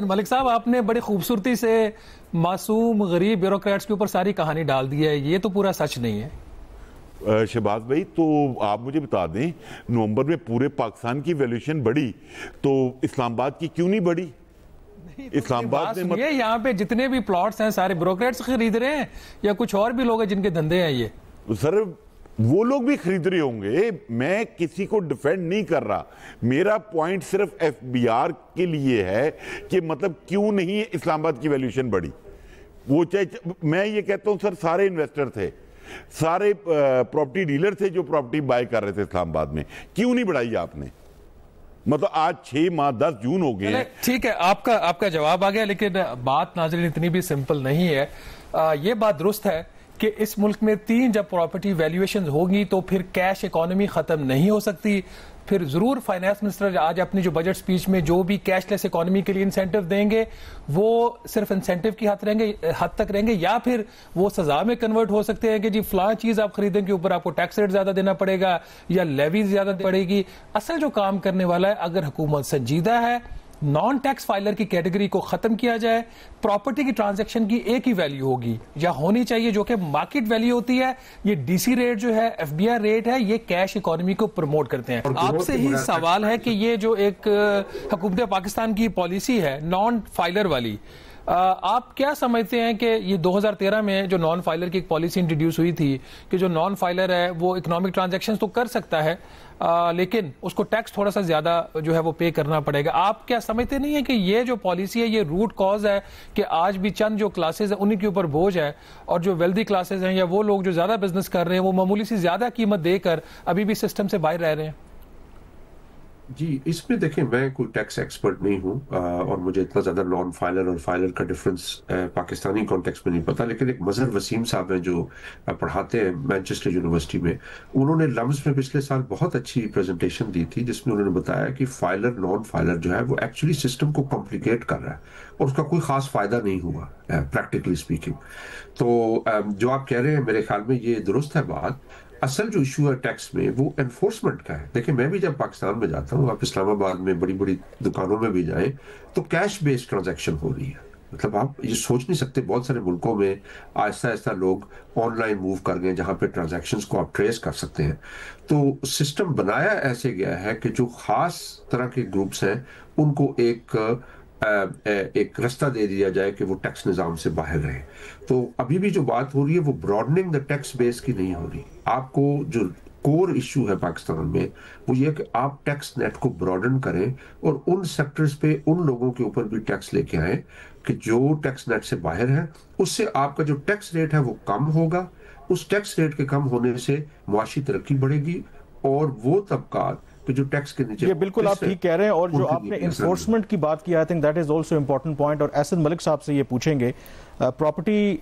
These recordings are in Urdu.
ملک صاحب آپ نے بڑی خوبصورتی سے معصوم غریب بیوروکریٹس کے اوپر ساری کہانی ڈال دی ہے، یہ تو پورا سچ نہیں ہے۔ شہباز بھائی تو آپ مجھے بتا دیں نومبر میں پورے پاکستان کی ویلیوشن بڑھی تو اسلام آباد کی کیوں نہیں بڑھی؟ اسلام آباد میں یہاں پہ جتنے بھی پلاٹس ہیں سارے بیوروکریٹس خرید رہے ہیں یا کچھ اور بھی لوگ ہیں جن کے دھندے ہیں یہ؟ سر وہ لوگ بھی خرید رہے ہوں گے، میں کسی کو ڈیفینڈ نہیں کر رہا، میرا پوائنٹ صرف ایف بی آر کے لیے ہے کہ مطلب کیوں نہیں اسلام آباد کی ویلیوشن بڑھی۔ وہ چاہے میں یہ کہتا ہوں سر سارے انویسٹر تھے، سارے پراپرٹی ڈیلر تھے جو پراپرٹی بائی کر رہے تھے اسلام آباد میں، کیوں نہیں بڑھائی آپ نے؟ مطلب آج 6 ماہ 10 جون ہو گئے ہیں۔ ٹھیک ہے آپ کا جواب آ گیا، لیکن بات ناظرین اتنی بھی سمپل نہیں ہے۔ یہ بات درست ہے کہ اس ملک میں 3 جب پراپرٹی ویلیویشنز ہوگی تو پھر کیش اکانومی ختم نہیں ہو سکتی، پھر ضرور فائنانس منسٹر آج اپنی جو بجٹ سپیچ میں جو بھی کیش لیس اکانومی کے لیے انسینٹیو دیں گے وہ صرف انسینٹیو کی حد تک رہیں گے، یا پھر وہ سزا میں کنورٹ ہو سکتے ہیں کہ جی فلاں چیز آپ خریدیں کے اوپر آپ کو ٹیکس ریٹ زیادہ دینا پڑے گا یا لیوی زیادہ پڑے گی۔ اصل جو کام کرنے والا ہے، اگر حکومت سنجیدہ ہے، نان ٹیکس فائلر کی کیٹیگری کو ختم کیا جائے، پراپرٹی کی ٹرانزیکشن کی ایک ہی ویلیو ہوگی یا ہونی چاہیے جو کہ مارکیٹ ویلیو ہوتی ہے۔ یہ ڈی سی ریٹ جو ہے، ایف بی آر ریٹ ہے، یہ کیش اکانومی کو پروموٹ کرتے ہیں۔ آپ سے ہی سوال ہے کہ یہ جو ایک حکومت پاکستان کی پالیسی ہے نان فائلر والی، آپ کیا سمجھتے ہیں کہ یہ 2013 میں جو نان فائلر کی ایک پالیسی انٹروڈیوس ہوئی تھی کہ جو نان فائلر ہے وہ اکنامک ٹرانزیکشن تو کر سکتا ہے لیکن اس کو ٹیکس تھوڑا سا زیادہ جو ہے وہ پے کرنا پڑے گا، آپ کیا سمجھتے نہیں ہیں کہ یہ جو پالیسی ہے یہ روٹ کاز ہے کہ آج بھی چند جو کلاسز ہیں انہی کے اوپر بوجھ ہے اور جو ویلدی کلاسز ہیں یا وہ لوگ جو زیادہ بزنس کر رہے ہیں وہ معمولی سی زیادہ قیمت دے کر ابھی بھی سسٹم سے باہر رہ رہے ہیں؟ جی اس میں دیکھیں میں کوئی ٹیکس ایکسپرٹ نہیں ہوں اور مجھے اتنا زیادہ نان فائلر اور فائلر کا ڈفرنس پاکستانی کانٹیکس میں نہیں پتا، لیکن ایک مظہر وسیم صاحب ہیں جو پڑھاتے ہیں مانچسٹر یونیورسٹی میں، انہوں نے لمز میں پچھلے سال بہت اچھی پریزنٹیشن دی تھی جس میں انہوں نے بتایا کہ فائلر نان فائلر جو ہے وہ ایکچولی سسٹم کو کمپلیکیٹ کر رہا ہے اور اس کا کوئی خاص فائدہ نہیں ہوا پریکٹیکلی اسپیکنگ۔ تو جو آپ کہہ رہے ہیں میرے خیال میں یہ درست ہے بات۔ اصل جو ایشو ہے ٹیکس میں وہ انفورسمنٹ کا ہے۔ دیکھیں میں بھی جب پاکستان میں جاتا ہوں، آپ اسلام آباد میں بڑی بڑی دکانوں میں بھی جائیں تو کیش بیس ٹرانزیکشن ہو رہی ہے، مطلب آپ یہ سوچ نہیں سکتے بہت سارے ملکوں میں آہستہ آہستہ لوگ آن لائن موو کر گئے جہاں پہ ٹرانزیکشنز کو آپ ٹریس کر سکتے ہیں۔ تو سسٹم بنایا ایسے گیا ہے کہ جو خاص طرح کے گروپس ہیں ان کو ایک رستہ دے دیا جائے کہ وہ ٹیکس نظام سے باہر رہے۔ تو ابھی بھی جو بات ہو رہی ہے وہ براڈننگ دا ٹیکس بیس کی نہیں ہو رہی۔ آپ کو جو کور ایشو ہے پاکستان میں وہ یہ کہ آپ ٹیکس نیٹ کو براڈن کریں اور ان سیکٹرز پہ ان لوگوں کے اوپر بھی ٹیکس لے کے آئیں کہ جو ٹیکس نیٹ سے باہر ہیں، اس سے آپ کا جو ٹیکس ریٹ ہے وہ کم ہوگا، اس ٹیکس ریٹ کے کم ہونے سے معاشی ترقی بڑھے گی اور وہ طبقات جو ٹیکس کے نیچے۔ یہ بالکل آپ ٹھیک کہہ رہے ہیں، اور جو آپ نے انفورسمنٹ کی بات کی I think that is also important point, اور احسن ملک صاحب سے یہ پوچھیں گے پراپرٹی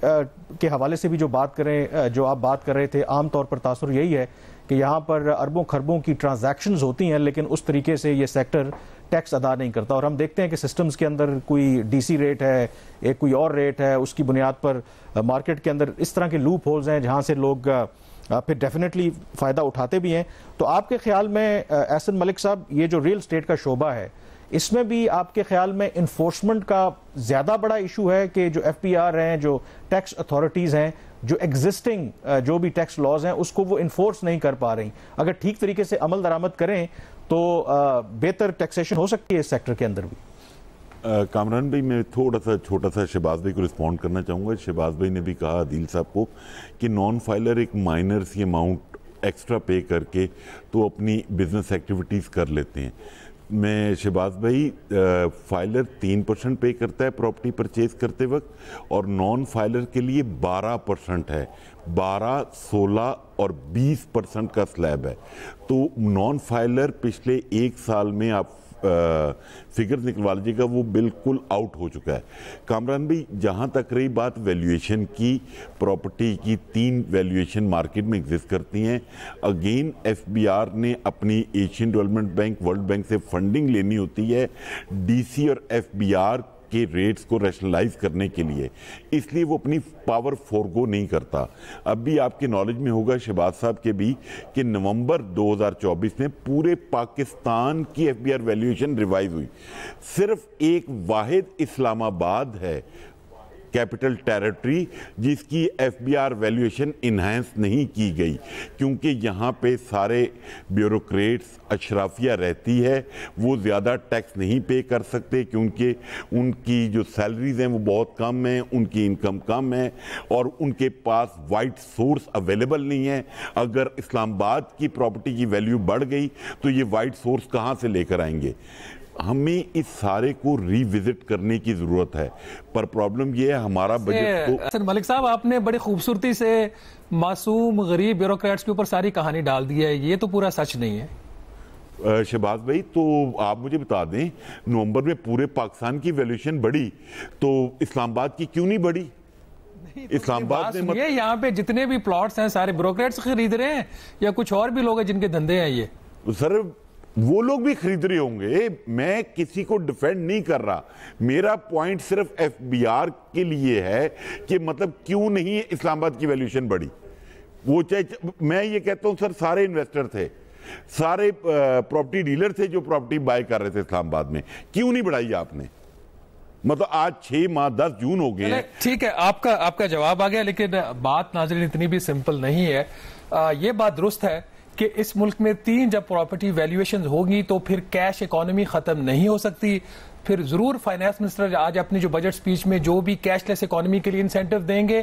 کے حوالے سے بھی جو بات کریں، جو آپ بات کر رہے تھے، عام طور پر تاثر یہی ہے کہ یہاں پر اربوں خربوں کی ٹرانزیکشنز ہوتی ہیں لیکن اس طریقے سے یہ سیکٹر ٹیکس ادا نہیں کرتا، اور ہم دیکھتے ہیں کہ سسٹمز کے اندر کوئی ڈی سی ریٹ ہے، ایک کوئی اور ریٹ ہے، اس کی بنیاد پر مارکیٹ کے اندر اس طرح کے لوپ ہولز ہیں جہاں سے لوگ پھر ڈیفینیٹلی فائدہ اٹھاتے بھی ہیں۔ تو آپ کے خیال میں احسن ملک صاحب یہ جو ریل اسٹیٹ کا شعبہ ہے اس میں بھی آپ کے خیال میں انفورسمنٹ کا زیادہ بڑا ایشو ہے کہ جو ایف پی آر ہیں، جو ٹیکس اتھارٹیز ہیں، جو ایگزسٹنگ جو بھی ٹیکس لاز ہیں اس کو وہ انفورس نہیں کر پا رہی؟ اگر ٹھیک طریقے سے عمل درآمد کریں تو بہتر ٹیکسیشن ہو سکتی ہے اس سیکٹر کے اندر بھی۔ کامران بھائی میں تھوڑا سا چھوٹا سا شہباز بھائی کو رسپونڈ کرنا چاہوں گا۔ شہباز بھائی نے بھی کہا عادل صاحب کو کہ نان فائلر ایک مائنر سی اماؤنٹ ایکسٹرا پے کر کے تو اپنی بزنس ایکٹیویٹیز کر لیتے ہیں۔ میں شہباز بھائی فائلر 3% پے کرتا ہے پراپرٹی پرچیز کرتے وقت اور نان فائلر کے لیے 12% ہے، 12، 16 اور 20% کا سلیب ہے۔ تو نان فائلر پچھلے 1 سال میں آپ فگرز نکلوا لیجیے گا وہ بالکل آؤٹ ہو چکا ہے۔ کامران بھائی جہاں تک رہی بات ویلیویشن کی، پراپرٹی کی 3 ویلیویشن مارکیٹ میں ایگزسٹ کرتی ہیں۔ اگین ایف بی آر نے اپنی Asian development bank, world bank سے فنڈنگ لینی ہوتی ہے۔ ڈی سی اور ایف بی آر کے ریٹس کو ریشنلائز کرنے کے لیے، اس لیے وہ اپنی پاور فورگو نہیں کرتا۔ اب بھی آپ کے نالج میں ہوگا شہباز صاحب کے بھی کہ نومبر 2024 میں پورے پاکستان کی F B R valuation revise ہوئی، صرف ایک واحد اسلام آباد ہے کیپٹل ٹیریٹری جس کی F B R valuation enhance نہیں کی گئی، کیونکہ یہاں پہ سارے بیوروکریٹس اشرافیہ رہتی ہے، وہ زیادہ ٹیکس نہیں پے کر سکتے کیونکہ ان کی جو سیلریز ہیں وہ بہت کم ہیں، ان کی انکم کم ہے اور ان کے پاس وائٹ سورس اویلیبل نہیں ہے۔ اگر اسلام آباد کی پراپرٹی کی ویلیو بڑھ گئی تو یہ وائٹ سورس کہاں سے لے کر آئیں گے؟ ہمیں اس سارے کو ری وزٹ کرنے کی ضرورت ہے، پر پرابلم یہ ہے ہمارا بجٹ تو حسن ملک صاحب آپ نے بڑی خوبصورتی سے معصوم غریب بیوروکریٹس کے اوپر ساری کہانی ڈال دی ہے، یہ تو پورا سچ نہیں ہے۔ شہباز بھائی تو آپ مجھے بتا دیں نومبر میں پورے پاکستان کی ویلیوشن بڑھی تو اسلام آباد کی کیوں نہیں بڑھی؟ اسلام آباد میں یہاں پہ جتنے بھی پلاٹس ہیں سارے بیوروکریٹس خرید رہے ہیں یا کچھ اور بھی لوگ ہیں جن کے دھندے ہیں؟ یہ سر وہ لوگ بھی خرید رہے ہوں گے، میں کسی کو ڈیفینڈ نہیں کر رہا، میرا پوائنٹ صرف ایف بی آر کے لیے ہے کہ مطلب کیوں نہیں اسلام آباد کی ویلیوشن بڑھی۔ وہ چاہے میں یہ کہتا ہوں سر سارے انویسٹر تھے، سارے پراپرٹی ڈیلر تھے جو پراپرٹی بائی کر رہے تھے اسلام آباد میں، کیوں نہیں بڑھائی آپ نے؟ مطلب آج 6 ماہ 10 جون ہو گئے ہیں۔ ٹھیک ہے آپ کا جواب آ گیا، لیکن بات ناظرین اتنی بھی سمپل نہیں ہے۔ یہ بات درست ہے کہ اس ملک میں 3 جب پراپرٹی ویلیویشنز ہوگی تو پھر کیش اکانومی ختم نہیں ہو سکتی، پھر ضرور فائنانس منسٹر آج اپنی جو بجٹ سپیچ میں جو بھی کیش لیس اکانومی کے لیے انسینٹیو دیں گے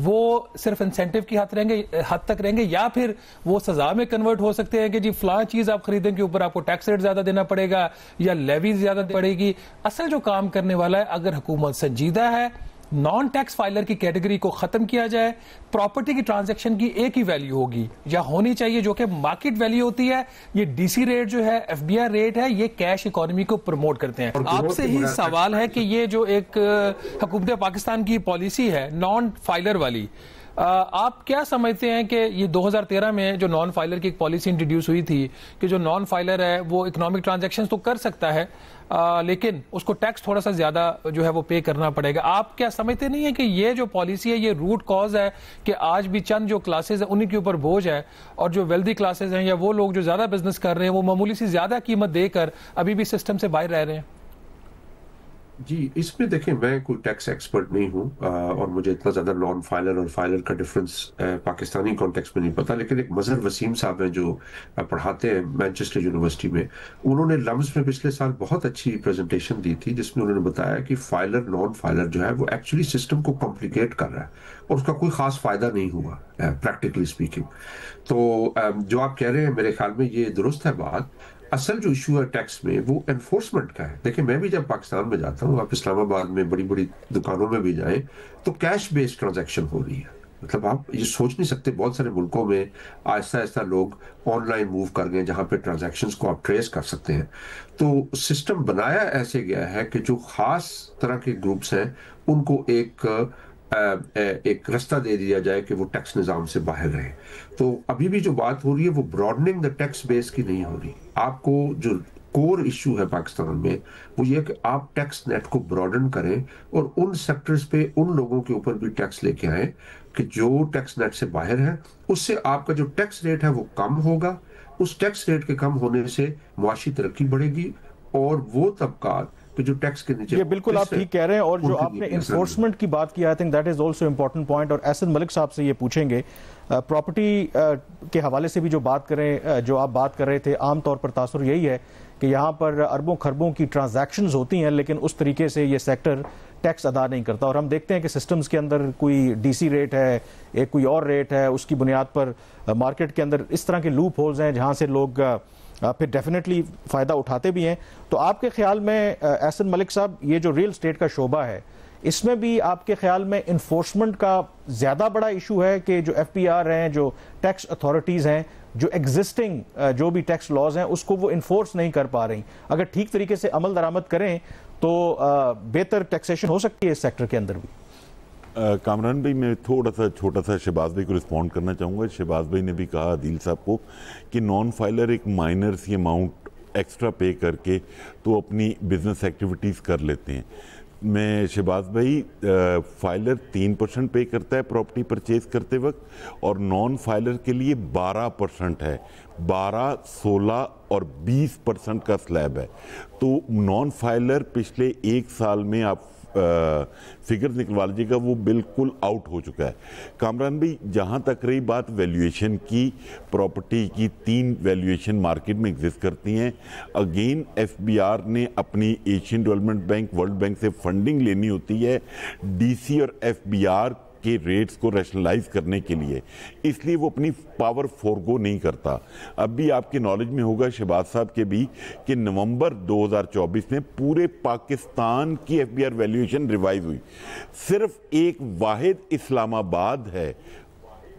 وہ صرف انسینٹیو کی حد تک رہیں گے، یا پھر وہ سزا میں کنورٹ ہو سکتے ہیں کہ جی فلاں چیز آپ خریدیں کے اوپر آپ کو ٹیکس ریٹ زیادہ دینا پڑے گا یا لیوی زیادہ پڑے گی۔ اصل جو کام کرنے والا ہے، اگر حکومت سنجیدہ ہے، نان ٹیکس فائلر کی کیٹیگری کو ختم کیا جائے، پراپرٹی کی ٹرانزیکشن کی ایک ہی ویلیو ہوگی یا ہونی چاہیے جو کہ مارکیٹ ویلیو ہوتی ہے۔ یہ ڈی سی ریٹ جو ہے، ایف بی آر ریٹ ہے، یہ کیش اکانومی کو پروموٹ کرتے ہیں۔ آپ سے ہی سوال ہے کہ یہ جو ایک حکومت پاکستان کی پالیسی ہے نان فائلر والی، آپ کیا سمجھتے ہیں کہ یہ 2013 میں جو نان فائلر کی ایک پالیسی انٹروڈیوس ہوئی تھی کہ جو نان فائلر ہے وہ اکنامک ٹرانزیکشن تو کر سکتا ہے لیکن اس کو ٹیکس تھوڑا سا زیادہ جو ہے وہ پے کرنا پڑے گا، آپ کیا سمجھتے نہیں ہیں کہ یہ جو پالیسی ہے یہ روٹ کاز ہے کہ آج بھی چند جو کلاسز ہیں انہی کے اوپر بوجھ ہے اور جو ویلدی کلاسز ہیں یا وہ لوگ جو زیادہ بزنس کر رہے ہیں وہ معمولی سی زیادہ قیمت دے کر ابھی بھی سسٹم سے باہر رہ رہے ہیں؟ جی اس میں دیکھیں میں کوئی ٹیکس ایکسپرٹ نہیں ہوں اور مجھے اتنا زیادہ نان فائلر اور فائلر کا ڈفرنس پاکستانی کانٹیکس میں نہیں پتا، لیکن ایک مظہر وسیم صاحب ہیں جو پڑھاتے ہیں مانچسٹر یونیورسٹی میں، انہوں نے لمز میں پچھلے سال بہت اچھی پریزنٹیشن دی تھی جس میں انہوں نے بتایا کہ فائلر نان فائلر جو ہے وہ ایکچولی سسٹم کو کمپلیکیٹ کر رہا ہے اور اس کا کوئی خاص فائدہ نہیں ہوا پریکٹیکلی اسپیکنگ۔ تو جو آپ کہہ رہے ہیں میرے خیال میں یہ درست ہے بات۔ اصل جو ایشو ہے ٹیکس میں وہ انفورسمنٹ کا ہے۔ دیکھیں میں بھی جب پاکستان میں جاتا ہوں، آپ اسلام آباد میں بڑی بڑی دکانوں میں بھی جائیں تو کیش بیس ٹرانزیکشن ہو رہی ہے، مطلب آپ یہ سوچ نہیں سکتے بہت سارے ملکوں میں آہستہ آہستہ لوگ آن لائن موو کر گئے جہاں پہ ٹرانزیکشنز کو آپ ٹریس کر سکتے ہیں۔ تو سسٹم بنایا ایسے گیا ہے کہ جو خاص طرح کے گروپس ہیں ان کو ایک رستہ دے دیا جائے کہ وہ ٹیکس نظام سے باہر رہے۔ تو ابھی بھی جو بات ہو رہی ہے وہ براڈننگ دا ٹیکس بیس کی نہیں ہو رہی۔ آپ کو جو کور ایشو ہے پاکستان میں وہ یہ کہ آپ ٹیکس نیٹ کو براڈن کریں اور ان سیکٹرز پہ ان لوگوں کے اوپر بھی ٹیکس لے کے آئیں کہ جو ٹیکس نیٹ سے باہر ہیں، اس سے آپ کا جو ٹیکس ریٹ ہے وہ کم ہوگا، اس ٹیکس ریٹ کے کم ہونے سے معاشی ترقی بڑھے گی اور وہ طبقات جو ٹیکس کے نیچے۔ یہ بالکل آپ ٹھیک کہہ رہے ہیں، اور جو آپ نے انفورسمنٹ کی بات کی I think that is also important point, اور احسن ملک صاحب سے یہ پوچھیں گے پراپرٹی کے حوالے سے بھی جو بات کریں، جو آپ بات کر رہے تھے، عام طور پر تاثر یہی ہے کہ یہاں پر اربوں خربوں کی ٹرانزیکشنز ہوتی ہیں لیکن اس طریقے سے یہ سیکٹر ٹیکس ادا نہیں کرتا، اور ہم دیکھتے ہیں کہ سسٹمز کے اندر کوئی ڈی سی ریٹ ہے، ایک کوئی اور ریٹ ہے، اس کی بنیاد پر مارکیٹ کے اندر اس طرح کے لوپ ہولز ہیں جہاں سے لوگ پھر ڈیفینیٹلی فائدہ اٹھاتے بھی ہیں۔ تو آپ کے خیال میں احسن ملک صاحب یہ جو ریل اسٹیٹ کا شعبہ ہے اس میں بھی آپ کے خیال میں انفورسمنٹ کا زیادہ بڑا ایشو ہے کہ جو ایف پی آر ہیں، جو ٹیکس اتھارٹیز ہیں، جو ایگزسٹنگ جو بھی ٹیکس لاز ہیں اس کو وہ انفورس نہیں کر پا رہی؟ اگر ٹھیک طریقے سے عمل درآمد کریں تو بہتر ٹیکسیشن ہو سکتی ہے اس سیکٹر کے اندر بھی۔ کامران بھائی میں تھوڑا سا چھوٹا سا شہباز بھائی کو رسپونڈ کرنا چاہوں گا۔ شہباز بھائی نے بھی کہا عدیل صاحب کو کہ نان فائلر ایک مائنر سی اماؤنٹ ایکسٹرا پے کر کے تو اپنی بزنس ایکٹیویٹیز کر لیتے ہیں، میں شہباز بھائی فائلر 3% پے کرتا ہے پراپرٹی پرچیز کرتے وقت اور نان فائلر کے لیے 12% ہے. 12, 16 اور 20% کا سلیب ہے. تو نان فائلر پچھلے 1 سال میں آپ فگر نکلوا لیجیے گا وہ بالکل آؤٹ ہو چکا ہے. کامران بھائی جہاں تک رہی بات ویلیویشن کی, پراپرٹی کی 3 ویلیویشن مارکیٹ میں ایگزسٹ کرتی ہیں. اگین ایف بی آر نے اپنی Asian development bank, world bank سے فنڈنگ لینی ہوتی ہے ڈی سی اور ایف بی آر کے ریٹس کو ریشنلائز کرنے کے لیے, اس لیے وہ اپنی پاور فورگو نہیں کرتا. اب بھی آپ کے نالج میں ہوگا شہباز صاحب کے بھی کہ نومبر 2024 میں پورے پاکستان کی F B R valuation revise ہوئی. صرف ایک واحد اسلام آباد ہے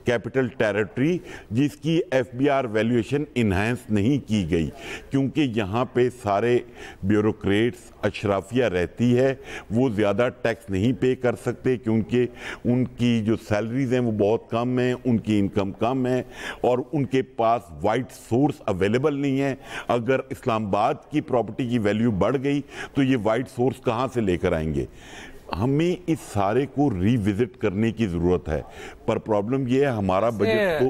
کیپٹل ٹیریٹری جس کی F B R valuation enhance نہیں کی گئی, کیونکہ یہاں پہ سارے بیوروکریٹس اشرافیہ رہتی ہے, وہ زیادہ ٹیکس نہیں پے کر سکتے کیونکہ ان کی جو سیلریز ہیں وہ بہت کم ہیں, ان کی انکم کم ہے اور ان کے پاس وائٹ سورس اویلیبل نہیں ہے. اگر اسلام آباد کی پراپرٹی کی ویلیو بڑھ گئی تو یہ وائٹ سورس کہاں سے لے کر آئیں گے؟ ہمیں اس سارے کو ری وزٹ کرنے کی ضرورت ہے, پر پرابلم یہ ہے ہمارا بجٹ تو